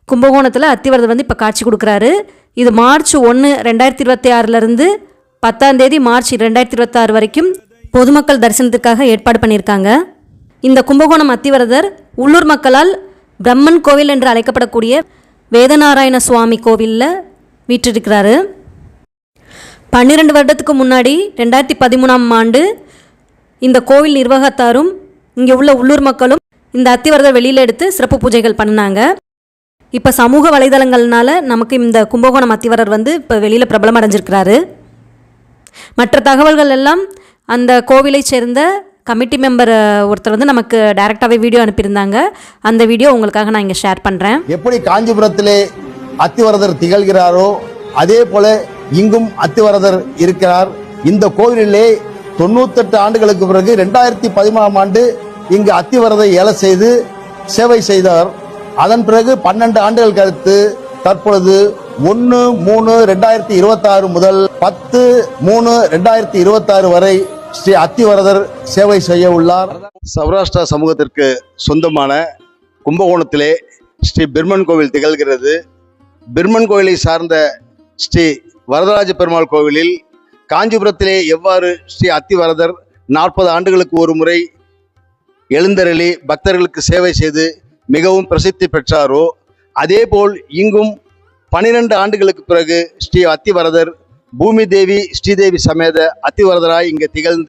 கும்பகோணத்தில் அத்திவரதர் வந்து இப்போ காட்சி கொடுக்குறாரு. இது மார்ச் 1, 2026 10 மார்ச் 2026 வரைக்கும் பொதுமக்கள் தரிசனத்துக்காக ஏற்பாடு பண்ணியிருக்காங்க. இந்த கும்பகோணம் அத்திவரதர் உள்ளூர் மக்களால் பிரம்மன் கோவில் என்று அழைக்கப்படக்கூடிய வேதநாராயண சுவாமி கோவிலில் வீற்றிருக்கிறாரு. 12 வருடத்துக்கு முன்னாடி 2013ஆம் ஆண்டு இந்த கோவில் நிர்வாகத்தாரும் இங்கே உள்ள உள்ளூர் மக்களும் இந்த அத்திவரதர் வெளியில் எடுத்து சிறப்பு பூஜைகள் பண்ணாங்க. இப்போ சமூக வலைதளங்கள்னால நமக்கு இந்த கும்பகோணம் அத்திவரர் வந்து இப்போ வெளியில் பிரபலம் அடைஞ்சிருக்கிறாரு. மற்ற தகவல்கள் எல்லாம் அந்த கோவிலை சேர்ந்த கமிட்டி மெம்பர் ஒருத்தர் வந்து நமக்கு டைரெக்டாகவே வீடியோ அனுப்பியிருந்தாங்க. அந்த வீடியோ உங்களுக்காக நான் இங்கே ஷேர் பண்ணுறேன். எப்படி காஞ்சிபுரத்திலே அத்திவரதர் திகழ்கிறாரோ அதே போல இங்கும் அத்திவரதர் இருக்கிறார். இந்த கோவிலிலே 98 ஆண்டுகளுக்கு பிறகு 2013ஆம் ஆண்டு இங்கு அத்திவரதர் ஏல செய்து சேவை செய்தார். அதன் பிறகு 12 ஆண்டுகள் கழித்து தற்பொழுது 1/3/2026 முதல் 10/3/2026 வரை ஸ்ரீ அத்திவரதர் சேவை செய்ய உள்ளார். சௌராஷ்டிரா சமூகத்திற்கு சொந்தமான கும்பகோணத்திலே ஸ்ரீ பிரம்மன் கோவில் திகழ்கிறது. பிரம்மன் கோவிலை சார்ந்த ஸ்ரீ வரதராஜ பெருமாள் கோவிலில் காஞ்சிபுரத்திலே எவ்வாறு ஸ்ரீ அத்திவரதர் 40 ஆண்டுகளுக்கு ஒரு முறை எழுந்தருளி பக்தர்களுக்கு சேவை செய்து மிகவும் பிரசித்தி பெற்றாரோ அதேபோல் இங்கும் 12 ஆண்டுகளுக்கு பிறகு ஸ்ரீ அத்திவரதர் பூமி தேவி ஸ்ரீதேவி சமேத அத்திவரதராய் இங்கு திகழ்ந்து